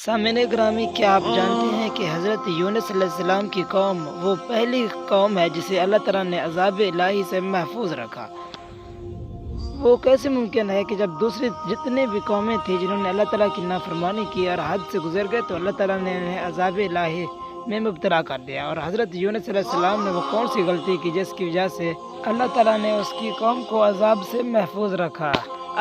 سامعین گرامی، کیا آپ جانتے ہیں کہ حضرت یونس علیہ السلام کی قوم وہ پہلی قوم ہے جسے اللہ تعالیٰ نے عذاب الہی سے محفوظ رکھا؟ وہ کیسے ممکن ہے کہ جب دوسری جتنی بھی قومیں تھیں جنہوں نے اللہ تعالیٰ کی نافرمانی کی اور حد سے گزر گئے تو اللہ تعالیٰ نے انہیں عذاب الہی میں مبتلا کر دیا، اور حضرت یونس علیہ السلام نے وہ کون سی غلطی کی جس کی وجہ سے اللہ تعالیٰ نے اس کی قوم کو عذاب سے محفوظ رکھا؟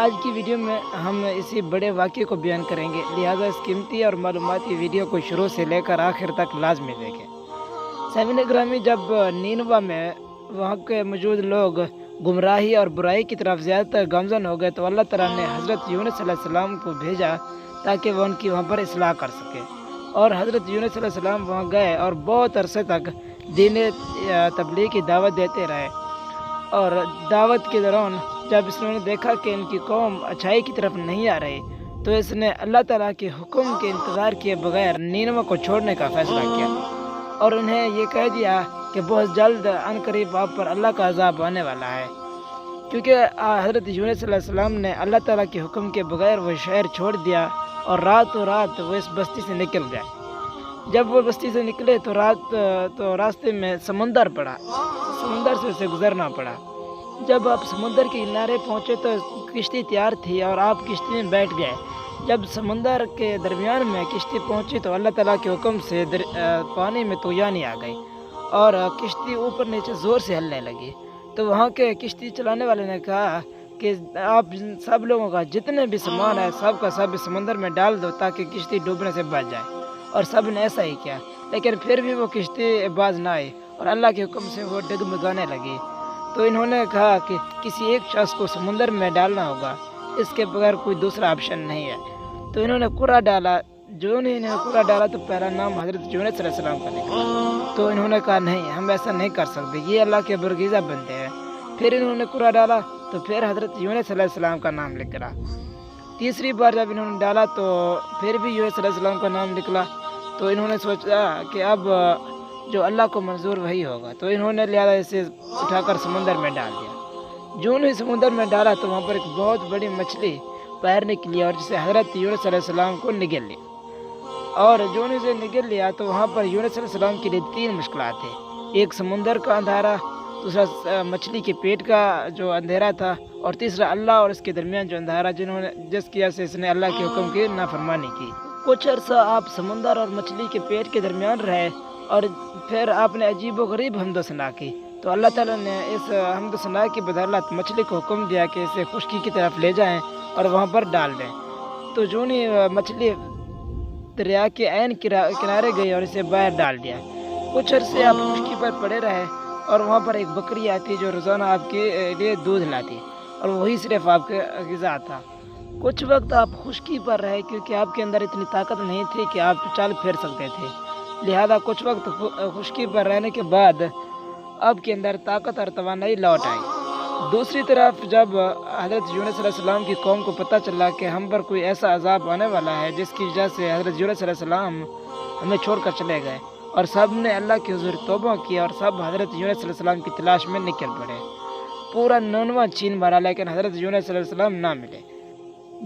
آج کی ویڈیو میں ہم اسی بڑے واقعے کو بیان کریں گے، لہٰذا اس قیمتی اور معلوماتی ویڈیو کو شروع سے لے کر آخر تک لازمی دیکھیں۔ سامعین گرامی، جب نینوا میں وہاں کے موجود لوگ گمراہی اور برائی کی طرف زیادہ تر گامزن ہو گئے تو اللہ تعالیٰ نے حضرت یونس علیہ السلام کو بھیجا تاکہ وہ ان کی وہاں پر اصلاح کر سکے، اور حضرت یونس علیہ السلام وہاں گئے اور بہت عرصے تک دین تبلیغ کی دعوت دیتے رہے، اور دعوت کے دوران جب اس نے دیکھا کہ ان کی قوم اچھائی کی طرف نہیں آ رہی تو اس نے اللہ تعالیٰ کے حکم کے انتظار کیے بغیر نینوا کو چھوڑنے کا فیصلہ کیا، اور انہیں یہ کہہ دیا کہ بہت جلد عن قریب آپ پر اللہ کا عذاب آنے والا ہے، کیونکہ حضرت یونس علیہ السلام نے اللہ تعالیٰ کے حکم کے بغیر وہ شہر چھوڑ دیا، اور راتوں رات وہ اس بستی سے نکل گئے۔ جب وہ بستی سے نکلے تو راستے میں سمندر پڑا، سمندر سے اسے گزرنا پڑا۔ جب آپ سمندر کے کنارے پہنچے تو کشتی تیار تھی اور آپ کشتی میں بیٹھ گئے۔ جب سمندر کے درمیان میں کشتی پہنچی تو اللہ تعالیٰ کے حکم سے پانی میں طوفانی آ گئی اور کشتی اوپر نیچے زور سے ہلنے لگی۔ تو وہاں کے کشتی چلانے والے نے کہا کہ آپ سب لوگوں کا جتنے بھی سامان ہے سب کا سب سمندر میں ڈال دو تاکہ کشتی ڈوبنے سے بچ جائے، اور سب نے ایسا ہی کیا، لیکن پھر بھی وہ کشتی باز نہ آئی اور اللہ کے حکم سے وہ ڈگمگانے لگی۔ تو انہوں نے کہا کہ کسی ایک شخص کو سمندر میں ڈالنا ہوگا، اس کے بغیر کوئی دوسرا آپشن نہیں ہے۔ تو انہوں نے قرہ ڈالا، جو انہوں نے قرہ ڈالا تو پہلا نام حضرت یونس علیہ السلام کا نکلا۔ تو انہوں نے کہا نہیں، ہم ایسا نہیں کر سکتے، یہ اللہ کے برگزیدہ بندے ہیں۔ پھر انہوں نے قرہ ڈالا تو پھر حضرت یونس علیہ السلام کا نام نکلا۔ تیسری بار جب انہوں نے ڈالا تو پھر بھی یونس علیہ السلام کا نام نکلا۔ تو انہوں نے سوچا کہ اب جو اللہ کو منظور وہی ہوگا، تو انہوں نے لہٰذا اسے اٹھا کر سمندر میں ڈال دیا۔ جو انہیں سمندر میں ڈالا تو وہاں پر ایک بہت بڑی مچھلی باہر نکلی اور جسے حضرت یونس علیہ السلام کو نگل لیا، اور جو انہیں سے نگل لیا تو وہاں پر یونس علیہ السلام کے لیے تین مشکلات تھیں، ایک سمندر کا اندھیرا، دوسرا مچھلی کے پیٹ کا جو اندھیرا تھا، اور تیسرا اللہ اور اس کے درمیان جو اندھیرا جس کی وجہ سے اس نے اللہ کے حکم کی نافرمانی کی۔ کچھ عرصہ آپ سمندر اور مچھلی کے پیٹ کے درمیان رہے، اور پھر آپ نے عجیب و غریب حمد و ثنا کی، تو اللہ تعالیٰ نے اس حمد و ثنا کی بدولت مچھلی کو حکم دیا کہ اسے خشکی کی طرف لے جائیں اور وہاں پر ڈال دیں۔ تو جو مچھلی دریا کے عین کنارے گئی اور اسے باہر ڈال دیا۔ کچھ عرصے آپ خشکی پر پڑے رہے، اور وہاں پر ایک بکری آتی جو روزانہ آپ کے لیے دودھ لاتی، اور وہی صرف آپ کا غذا تھا۔ کچھ وقت آپ خشکی پر رہے کیونکہ آپ کے اندر اتنی طاقت نہیں تھی کہ آپ چل پھر سکتے تھے، لہذا کچھ وقت خشکی پر رہنے کے بعد آپ کے اندر طاقت اور توانائی لوٹ آئی۔ دوسری طرف جب حضرت یونس علیہ السلام کی قوم کو پتہ چلا کہ ہم پر کوئی ایسا عذاب آنے والا ہے جس کی وجہ سے حضرت یونس علیہ السلام ہمیں چھوڑ کر چلے گئے، اور سب نے اللہ کے حضور توبہ کی اور سب حضرت یونس علیہ السلام کی تلاش میں نکل پڑے۔ پورا نینوا چھین مارا لیکن حضرت یونس علیہ السلام نہ ملے۔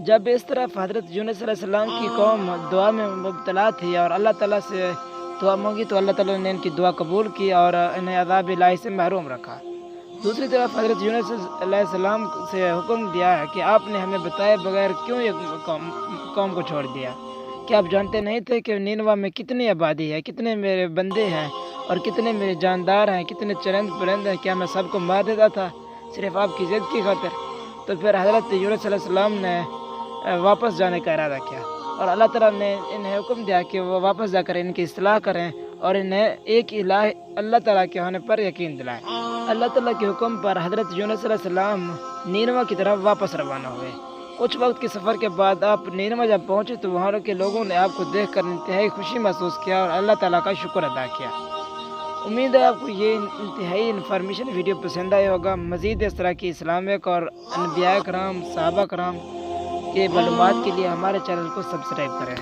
جب اس طرف حضرت یونس علیہ السلام کی قوم دعا میں مبتلا تھی اور اللہ تعالیٰ سے دعا مانگی تو اللہ تعالیٰ نے ان کی دعا قبول کی اور انہیں عذاب الہی سے محروم رکھا۔ دوسری طرف حضرت یونس علیہ السلام سے حکم دیا ہے کہ آپ نے ہمیں بتائے بغیر کیوں یہ قوم کو چھوڑ دیا؟ کیا آپ جانتے نہیں تھے کہ نینوا میں کتنی آبادی ہے، کتنے میرے بندے ہیں اور کتنے میرے جاندار ہیں، کتنے چرند پرند ہیں؟ کیا میں سب کو مار دیتا تھا صرف آپ کی ضد کی خاطر؟ تو پھر حضرت یونس علیہ السلام نے واپس جانے کا ارادہ کیا، اور اللہ تعالیٰ نے انہیں حکم دیا کہ وہ واپس جا کر ان کی اصلاح کریں اور انہیں ایک الہ اللہ تعالیٰ کے ہونے پر یقین دلائیں۔ اللہ تعالیٰ کے حکم پر حضرت یونس علیہ السلام نینوا کی طرف واپس روانہ ہوئے۔ کچھ وقت کے سفر کے بعد آپ نینوا جب پہنچے تو وہاں کے لوگوں نے آپ کو دیکھ کر انتہائی خوشی محسوس کیا اور اللہ تعالیٰ کا شکر ادا کیا۔ امید ہے آپ کو یہ انتہائی انفارمیشن ویڈیو پسند آیا ہوگا۔ مزید اس طرح کی اسلامک اور انبیاء کرام، صحابہ کرام کے معلومات کے لیے ہمارے چینل کو سبسکرائب کریں۔